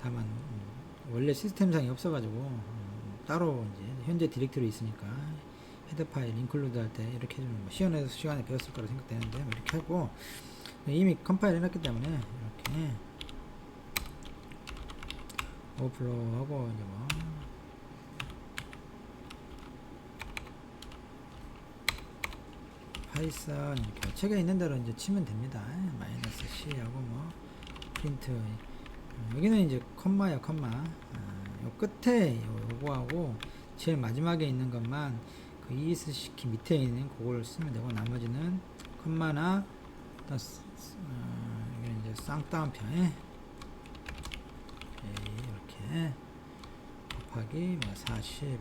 Speaker 1: 다만 원래 시스템상이 없어가지고 따로 이제 현재 디렉토리 있으니까 헤더 파일 인클루드 할 때 이렇게 해주는 거 시간에 배웠을 거라 생각되는데 이렇게 하고 이미 컴파일 해놨기 때문에 이렇게 오버플로우 하고 이제 뭐 파이썬 이렇게 책에 있는 대로 이제 치면 됩니다. 마이너스 C 하고 뭐 프린트 여기는 이제 컴마야 컴마 요 끝에 요거하고 제일 마지막에 있는 것만 그 ESC 밑에 있는 그걸 쓰면 되고 나머지는 컴마나 일단 여기는 이제 쌍따옴표 이렇게 곱하기 40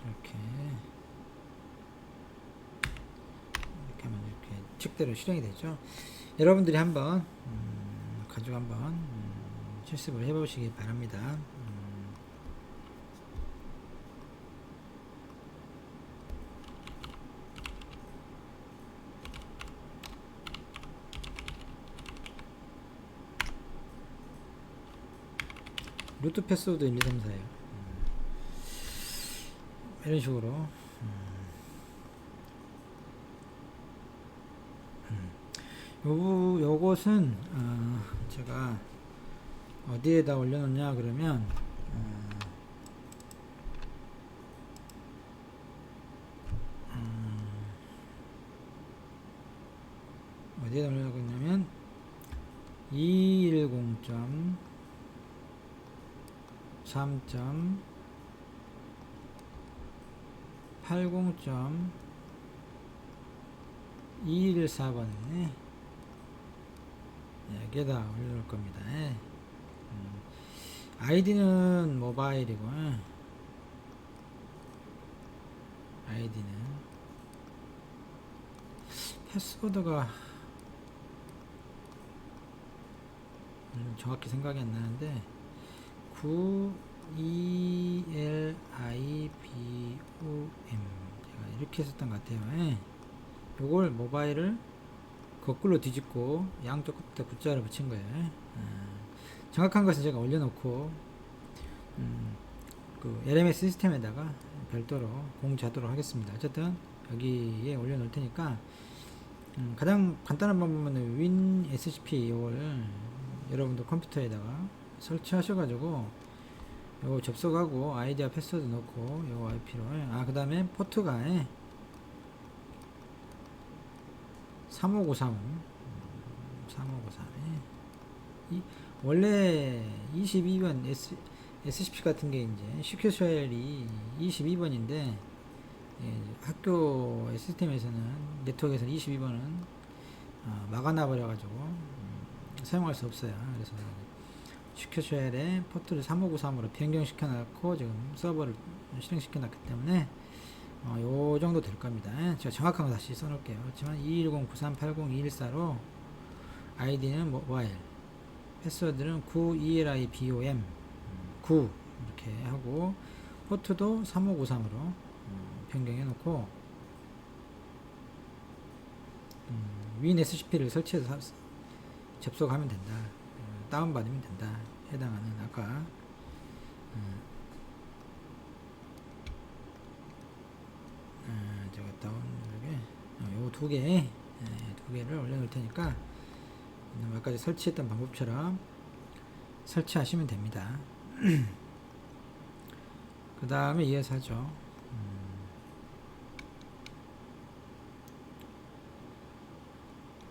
Speaker 1: 이렇게 하면 이렇게 책대로 실행이 되죠. 여러분들이 한번 가지고 한번 실습을 해보시기 바랍니다. 루트 패스워드 1, 2, 3, 4예요. 이런 식으로 요것은 제가 어디에다 올려놓냐 그러면 어디에다 올려놓고 있냐면 210.3.80.214번에 여기에다 올려놓을 겁니다. 아이디는 모바일이고 아이디는 패스워드가 정확히 생각이 안 나는데 9ELIBOM 제가 이렇게 했었던 것 같아요. 요걸 모바일을 거꾸로 뒤집고 양쪽 끝에 굿자를 붙인 거예요. 정확한 것은 제가 올려놓고 그 LMS 시스템에다가 별도로 공지하도록 하겠습니다. 어쨌든 여기에 올려놓을 테니까 가장 간단한 방법은 WinSCP 이걸 여러분들 컴퓨터에다가 설치하셔가지고 요거 접속하고 아이디와 패스워드 넣고 요거 IP로 그 다음에 포트가 3593 원래 22번 SCP 같은 게 이제 시큐쉘이 22번인데 학교 시스템에서는 네트워크에서는 22번은 막아놔 버려가지고 사용할 수 없어요. 그래서 시큐쉘에 포트를 3593으로 변경시켜 놨고 지금 서버를 실행시켜 놨기 때문에 요 정도 될 겁니다. 제가 정확한 거 다시 써놓을게요. 그렇지만 210-9380-214로 아이디는 모바일, 패스워드는 9ELIBOM 9 이렇게 하고 포트도 3593으로 변경해 놓고 WinSCP를 설치해서 접속하면 된다. 다운받으면 된다. 해당하는 아까 제가 요 두 개를 올려놓을 테니까 아까 설치했던 방법처럼 설치하시면 됩니다. 그 다음에 이어서 하죠.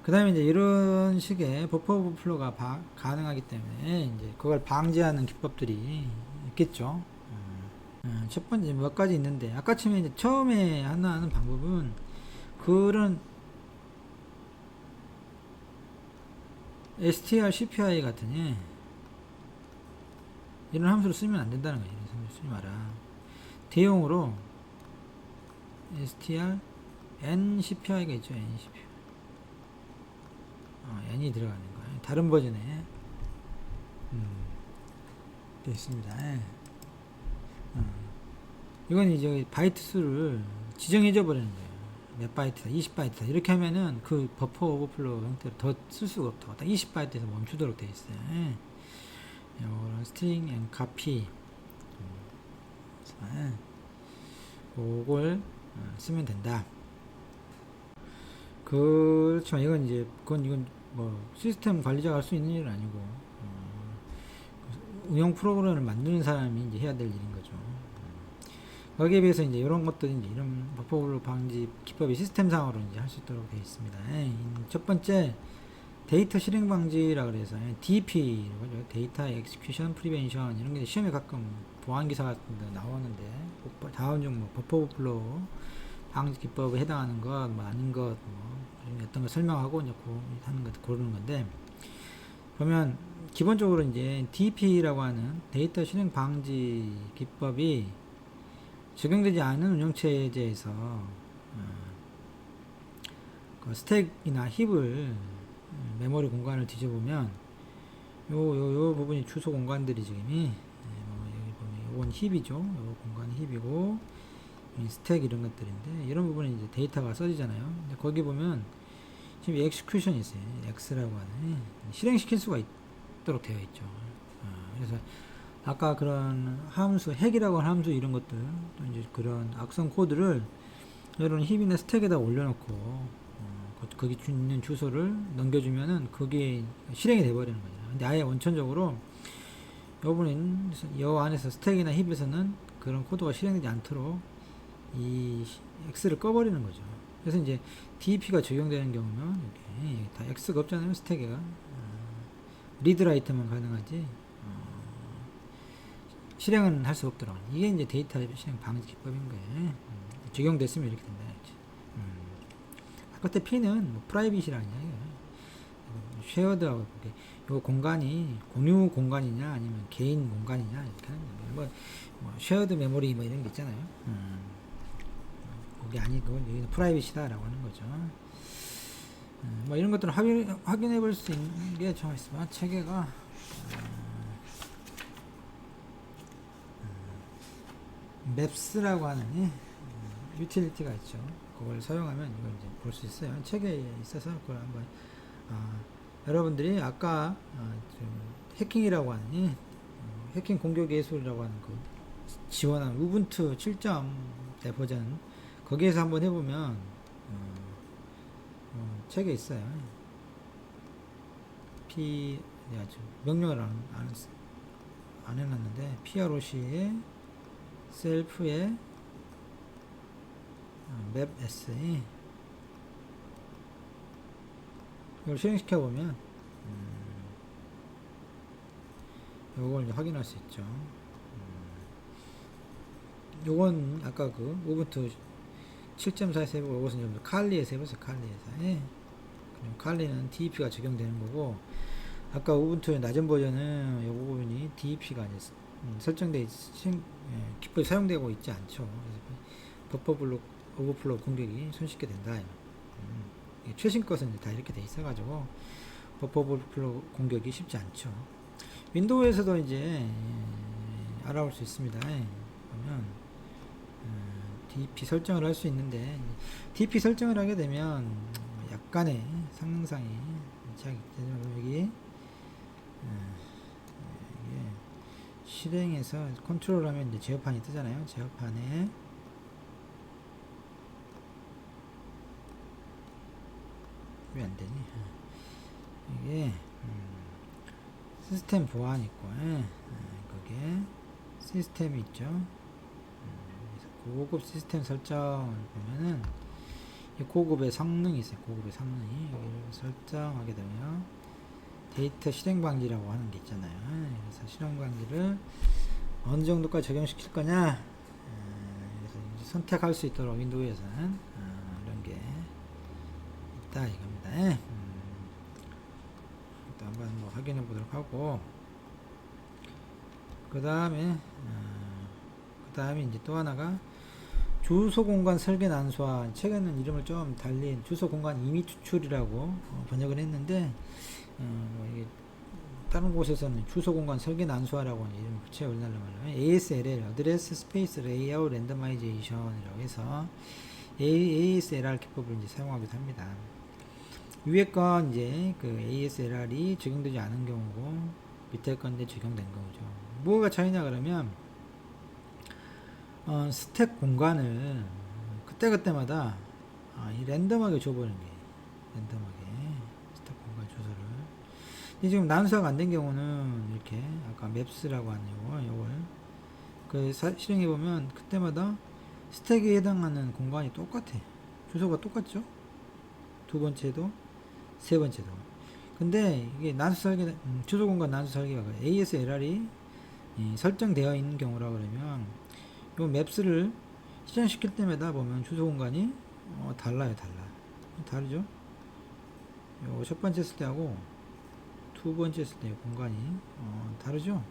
Speaker 1: 그 다음에 이제 이런 식의 버퍼 오버플로가 가능하기 때문에 이제 그걸 방지하는 기법들이 있겠죠. 첫 번째 몇 가지 있는데 아까 이제 처음에 하는 방법은 그런 strcpy 같은 이런 함수를 쓰면 안 된다는 거예요. 이런 함수 쓰지 마라. 대용으로 strncpy가 있죠. ncpy n이 들어가는 거예요. 다른 버전에 되어 있습니다. 이건 이제 바이트 수를 지정해줘 버리는 거예요. 몇 바이트다, 20바이트다. 이렇게 하면은 그 버퍼 오버플로우 형태로 더 쓸 수가 없다고. 딱 20바이트에서 멈추도록 되어 있어요. 이런 스트링 앤 카피. 그걸 쓰면 된다. 그렇지만 이건 뭐 시스템 관리자가 할 수 있는 일은 아니고 운영 프로그램을 만드는 사람이 이제 해야 될 일인 거죠. 거기에 비해서 이제 이런 것들이 이제 이런 버퍼 오버플로우 방지 기법이 시스템상으로 이제 할 수 있도록 되어 있습니다. 첫 번째 데이터 실행 방지라 그래서 DP 데이터 엑스큐션 프리벤션 이런 게 시험에 가끔 보안 기사 같은 데 나오는데 다음 중 버퍼 오버플로우 방지 기법에 해당하는 것, 뭐 아닌 것, 어떤 걸 설명하고 이제 하는 것 고르는 건데 보면 기본적으로 이제 DP라고 하는 데이터 실행 방지 기법이 적용되지 않은 운영체제에서 그 스택이나 힙을 메모리 공간을 뒤져보면 요 부분이 주소 공간들이 지금이 여기 보면 요건 힙이죠. 요 공간 힙이고 스택 이런 것들인데 이런 부분이 이제 데이터가 써지잖아요. 근데 거기 보면 지금 execution이 있어요. X라고 하는 실행시킬 수가 있도록 되어 있죠. 그래서 아까 그런 함수, 핵이라고 하는 함수 이런 것들, 또 이제 그런 악성 코드를 이런 힙이나 스택에다 올려놓고, 거기 있는 주소를 넘겨주면은 그게 실행이 돼버리는 거죠. 근데 아예 원천적으로 요 안에서 스택이나 힙에서는 그런 코드가 실행되지 않도록 이 X를 꺼버리는 거죠. 그래서 이제 DEP가 적용되는 경우면 이렇게 다 X가 없잖아요. 스택에가. 리드라이트만 가능하지. 실행은 할 수 없더라고. 이게 이제 데이터 실행 방지 기법인 거예요. 적용됐으면 이렇게 된다. 아까 때 P는 뭐 프라이빗이라는 이야기예요. 쉐어드하고 요 공간이 공유 공간이냐 아니면 개인 공간이냐 이렇게 하는 거예요. 뭐 쉐어드 메모리 뭐 이런 게 있잖아요. 그게 아니고 여기는 프라이빗이다라고 하는 거죠. 뭐 이런 것들을 확인해 볼 수 있는 게 좀 있으면 체계가 맵스라고 하는 유틸리티가 있죠. 그걸 사용하면 이걸 이제 볼 수 있어요. 책에 있어서 그걸 한번 여러분들이 아까 해킹이라고 하는 해킹 공격 예술이라고 하는 그 지원한 우분투 7.0 버전 거기에서 한번 해보면 책에 있어요. 내가 지금 명령을 안 해놨는데 PROC의 셀프의 맵 S 이걸 실행시켜 보면 이걸 이제 확인할 수 있죠. 요건 아까 그 우분투 7.4에서 해보고 이것은 칼리에서 해보세요. 칼리에서 칼리는 DEP가 적용되는 거고 아까 우분투의 낮은 버전은 이 부분이 DEP가 아니라 설정돼 기법이 사용되고 있지 않죠. 그래서 버퍼 오버플로우 공격이 손쉽게 된다. 최신 것은 다 이렇게 돼 있어가지고 버퍼 오버플로우 공격이 쉽지 않죠. 윈도우에서도 이제 알아볼 수 있습니다. 보면 DEP 설정을 할 수 있는데 DEP 설정을 하게 되면 약간의 성능상이 여기 실행해서 컨트롤하면 이제 제어판이 뜨잖아요. 제어판에 왜 안 되니? 이게 시스템 보안 있고, 거기에 시스템이 있죠. 고급 시스템 설정을 보면은 고급의 성능이 있어요. 고급의 성능이 여기를 설정하게 되면 데이터 실행 방지라고 하는 게 있잖아요. 그래서 실행 방지를 어느 정도까지 적용시킬 거냐, 그래서 이제 선택할 수 있도록 윈도우에서는 이런 게 있다 이겁니다. 또 한번 뭐 확인해 보도록 하고 그 다음에 이제 또 하나가 주소 공간 설계 난수화. 최근에는 이름을 좀 달린 주소 공간 임의 추출이라고 번역을 했는데 이게 다른 곳에서는 주소 공간 설계 난수화라고 하는 이름을 붙여요. 우리나라 말로 ASLL Address Space Layout Randomization이라고 해서 ASLR 기법을 이제 사용하기도 합니다. 위에 건 이제 그 ASLR이 적용되지 않은 경우고 밑에 건데 적용된 거죠. 뭐가 차이냐 그러면 스택 공간을 그때그때마다 이 랜덤하게 줘버리는 게 랜덤하게 스택 공간 주소를 지금 난수화가 안 된 경우는 이렇게 아까 맵스라고 하는 요걸 그 실행해 보면 그때마다 스택에 해당하는 공간이 똑같아. 주소가 똑같죠. 두 번째도 세 번째도. 근데 이게 난수 설계 주소 공간 난수 설계가 ASLR이 설정되어 있는 경우라 그러면 요 맵스를 실행시킬 때마다 보면 주소 공간이 달라요. 다르죠. 요 첫 번째 했을 때하고 두 번째 했을 때 공간이 다르죠.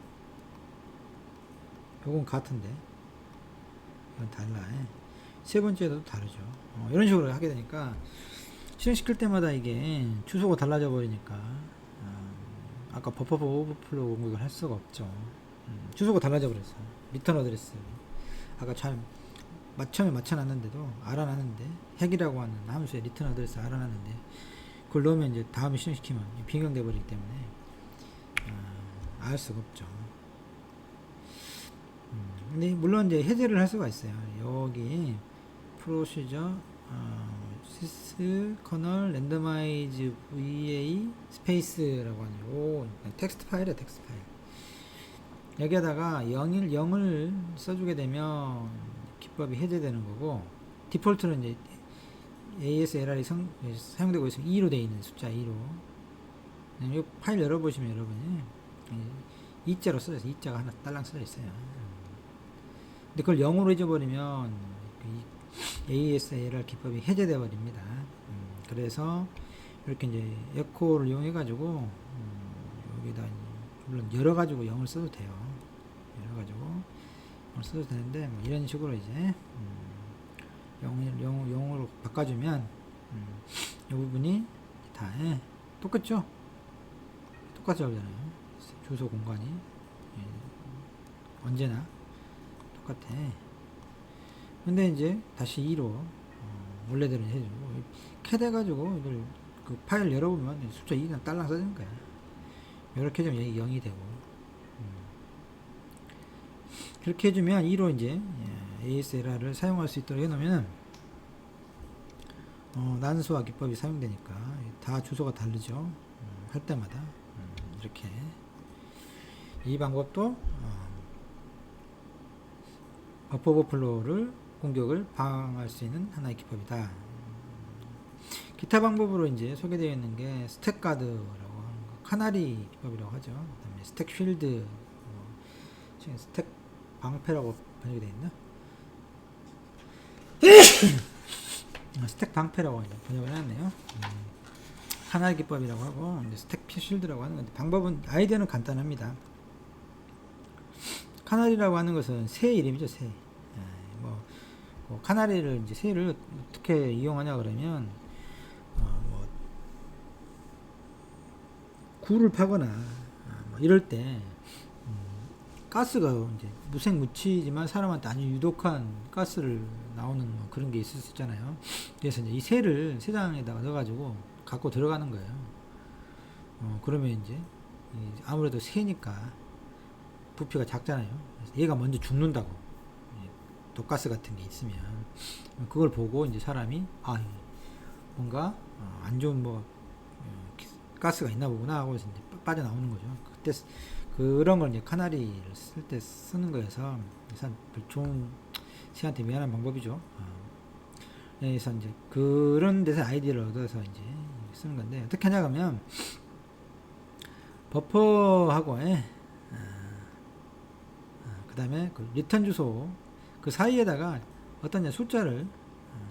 Speaker 1: 요건 같은데 그건 달라. 세 번째도 다르죠. 이런 식으로 하게 되니까 실행시킬 때마다 이게 주소가 달라져 버리니까 아까 버퍼 오버플로우 공격을 할 수가 없죠. 주소가 달라져 버렸어. 리턴 어드레스 아까 잘 처음에 맞춰놨는데도 알아놨는데 핵이라고 하는 함수에 리턴 어드레스 알아놨는데 그걸 넣으면 이제 다음에 실행시키면 변경돼 버리기 때문에 알 수가 없죠. 근데 물론 이제 해제를 할 수가 있어요. 여기 프로시저 시스 커널 랜더마이즈 va 스페이스라고 하는 요 텍스트 파일이야. 텍스트 파일 여기에다가 0을 써주게 되면 기법이 해제되는 거고 디폴트는 이제 ASLR이 사용되고 있으면 2로 되어 있는 숫자 2로 이 파일 열어보시면 여러분이 2자로 써져 있어요. 2자가 하나 딸랑 써져 있어요. 근데 그걸 0으로 잊어버리면 ASLR 기법이 해제되어 버립니다. 그래서 이렇게 이제 에코를 이용해 가지고 여기다 물론 열어 가지고 0을 써도 돼요. 열어 가지고 0을 써도 되는데 뭐 이런 식으로 이제 0으로 바꿔주면 이 부분이 다 똑같죠? 똑같이 나오잖아요. 주소 공간이 언제나 똑같아. 근데 이제 다시 2로 원래대로 해주고 캣 해가지고 이걸 그 파일 열어보면 숫자 2가 딸랑 써지는 거야. 이렇게 해주면 여기 0이 되고 그렇게 해주면 2로 이제 ASLR을 사용할 수 있도록 해놓으면 난수화 기법이 사용되니까 다 주소가 다르죠. 할 때마다 이렇게 이 방법도 버퍼 오버플로우를 공격을 방어할 수 있는 하나의 기법이다. 기타 방법으로 이제 소개되어 있는 게 스택 가드라고 하는 거, 카나리 기법이라고 하죠. 그다음에 스택 쉴드, 지금 스택 방패라고 번역이 되어 있나? 스택 방패라고 번역을 해놨네요. 카나리 기법이라고 하고 스택 쉴드라고 하는 건데 방법은 아이디어는 간단합니다. 카나리라고 하는 것은 새 이름이죠. 새. 카나리를 이제 새를 어떻게 이용하냐 그러면 굴을 파거나 뭐 이럴 때 가스가 이제 무색무취지만 사람한테 아주 유독한 가스를 나오는 뭐 그런 게 있을 수 있잖아요. 그래서 이제 이 새를 새장에다가 넣어가지고 갖고 들어가는 거예요. 그러면 이제 아무래도 새니까 부피가 작잖아요. 그래서 얘가 먼저 죽는다고. 독가스 같은 게 있으면 그걸 보고 이제 사람이 뭔가 안 좋은 뭐 가스가 있나 보구나 하고 이제 빠져나오는 거죠. 그때 그런 걸 이제 카나리를 쓸 때 쓰는 거여서 좋은 새한테 미안한 방법이죠. 그래서 이제 그런 데서 아이디어를 얻어서 이제 쓰는 건데 어떻게 하냐 하면 버퍼하고 그 다음에 그 리턴 주소 그 사이에다가 어떤 숫자를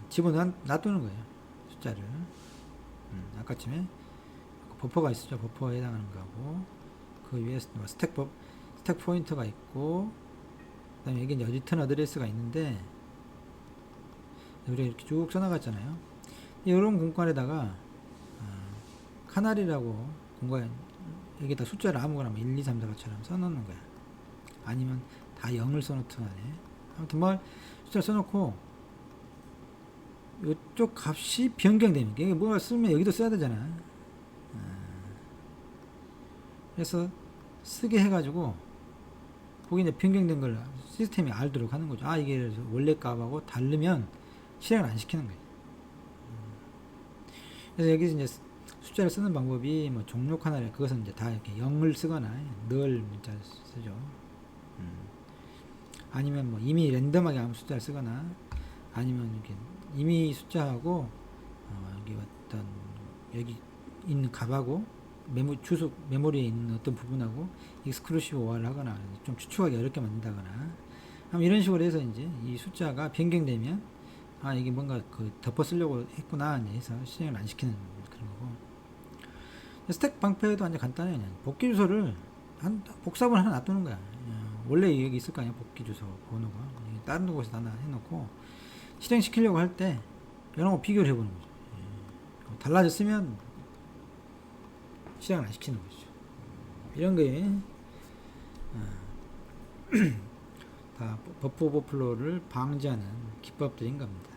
Speaker 1: 집어넣는 거예요. 숫자를 아까쯤에 버퍼가 있었죠. 버퍼에 해당하는 거고 그 위에 스택 포인터가 있고 그 다음에 여기 이제 리턴 어드레스가 있는데 우리가 이렇게 쭉 써나갔잖아요. 이런 공간에다가 카나리라고 공간 여기다 숫자를 아무거나 1, 2, 3, 4처럼 써놓는 거야. 아니면 다 0을 써놓든 간에 아무튼 뭐 숫자를 써놓고 이쪽 값이 변경되면 이게 뭐가 쓰면 여기도 써야 되잖아. 그래서 쓰게 해가지고 거기 이제 변경된 걸 시스템이 알도록 하는 거죠. 이게 원래 값하고 다르면 실행을 안 시키는 거예요. 그래서 여기서 이제 숫자를 쓰는 방법이 뭐 종료 카나리 그것은 이제 다 이렇게 0을 쓰거나 늘 문자를 쓰죠. 아니면 뭐 이미 랜덤하게 아무 숫자를 쓰거나 아니면 이렇게 이미 숫자하고 여기 어떤 여기 있는 값하고 메모리에 있는 어떤 부분하고 익스클루시브 OR을 하거나 좀 추측하기 어렵게 만든다거나 이런 식으로 해서 이제 이 숫자가 변경되면 이게 뭔가 그 덮어 쓰려고 했구나 해서 실행을 안 시키는 그런 거고. 스택 방패도 완전 간단해요. 그냥 복귀 주소를 복사본 하나 놔두는 거야. 원래 여기 있을 거 아니야. 복귀 주소 번호가 다른 곳에서 하나 해놓고 실행시키려고 할 때 이런 거 비교를 해보는 거죠. 달라졌으면 실행을 안 시키는 거죠. 이런 게 다 버프 오버플로우를 방지하는 기법들인 겁니다.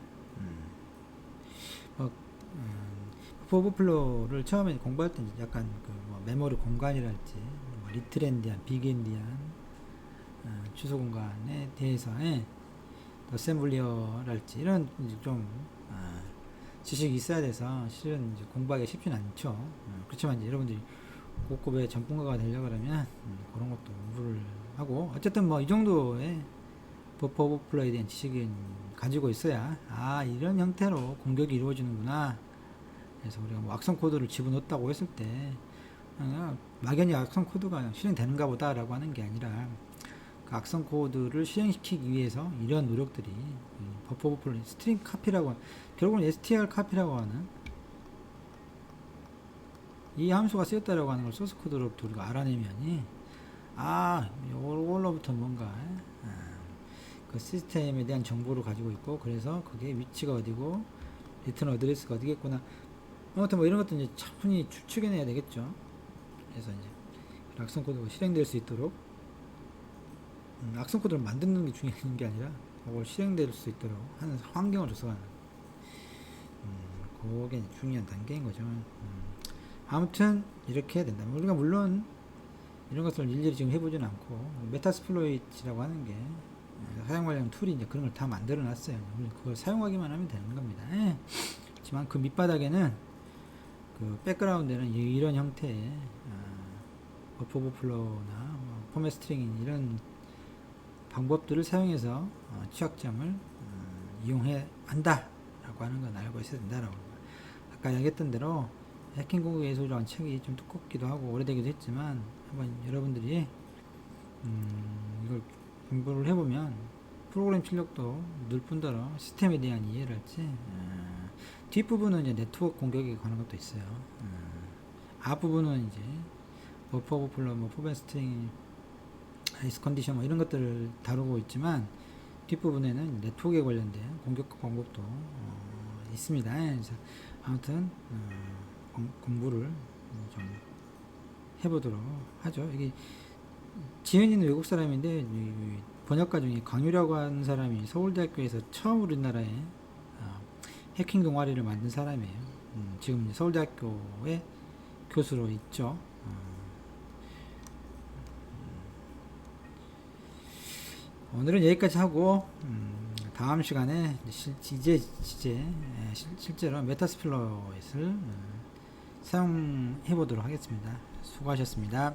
Speaker 1: 버프 오버플로우를 처음에 공부할 때 약간 뭐 메모리 공간이랄지 뭐 리틀엔디안, 빅엔디안 주소 공간에 대해서의 어셈블리어랄지 이런 좀 지식이 있어야 돼서 실은 이제 공부하기가 쉽지는 않죠. 그렇지만 이제 여러분들이 고급의 전문가가 되려고 그러면 그런 것도 공부를 하고 어쨌든 뭐 이 정도의 버퍼 오버플로우에 대한 지식을 가지고 있어야 이런 형태로 공격이 이루어지는구나. 그래서 우리가 뭐 악성 코드를 집어넣었다고 했을 때 막연히 악성 코드가 실행되는가 보다라고 하는 게 아니라 그 악성 코드를 실행시키기 위해서 이런 노력들이 버퍼 오버플로우 스트링 카피라고 결국은 str 카피라고 하는 이 함수가 쓰였다라고 하는 걸 소스 코드로부터 우리가 알아내면이 이걸로부터 뭔가 그 시스템에 대한 정보를 가지고 있고 그래서 그게 위치가 어디고 리턴 어드레스가 어디겠구나. 아무튼 뭐 이런 것도 이제 차분히 추측해내야 되겠죠. 그래서 이제 악성 코드가 실행될 수 있도록 악성 코드를 만드는 게 중요한 게 아니라 그걸 실행될 수 있도록 하는 환경을 조성하는 그게 중요한 단계인 거죠. 아무튼 이렇게 해야 된다. 우리가 물론 이런 것을 일일이 지금 해보지는 않고 메타스플로이트라고 하는 게 사용 관련 툴이 이제 그런 걸 다 만들어 놨어요. 우리 그걸 사용하기만 하면 되는 겁니다. 하지만 그 밑바닥에는 그 백그라운드에는 이런 형태의 버프 오버플로우나 포맷 스트링 이런 방법들을 사용해서 취약점을 이용해 한다라고 하는 건 알고 있어야 된다라고. 아까 얘기했던 대로 해킹 공격 예술이라는 책이 좀 두껍기도 하고 오래되기도 했지만 한번 여러분들이 이걸 공부를 해보면 프로그램 실력도 늘 뿐더러 시스템에 대한 이해랄지 뒷부분은 이제 네트워크 공격에 관한 것도 있어요. 앞부분은 이제 버퍼 오버플로우, 뭐 포맷 스트링, 아이스 컨디션 뭐 이런 것들을 다루고 있지만 뒷부분에는 네트워크에 관련된 공격 방법도 있습니다. 그래서 아무튼 공부를 좀 해보도록 하죠. 이게 지은이는 외국 사람인데 번역가 중에 강유라고 하는 사람이 서울대학교에서 처음 우리나라에 해킹 동아리를 만든 사람이에요. 지금 서울대학교에 교수로 있죠. 오늘은 여기까지 하고 다음 시간에 실제로 메타스플로잇을 사용해 보도록 하겠습니다. 수고하셨습니다.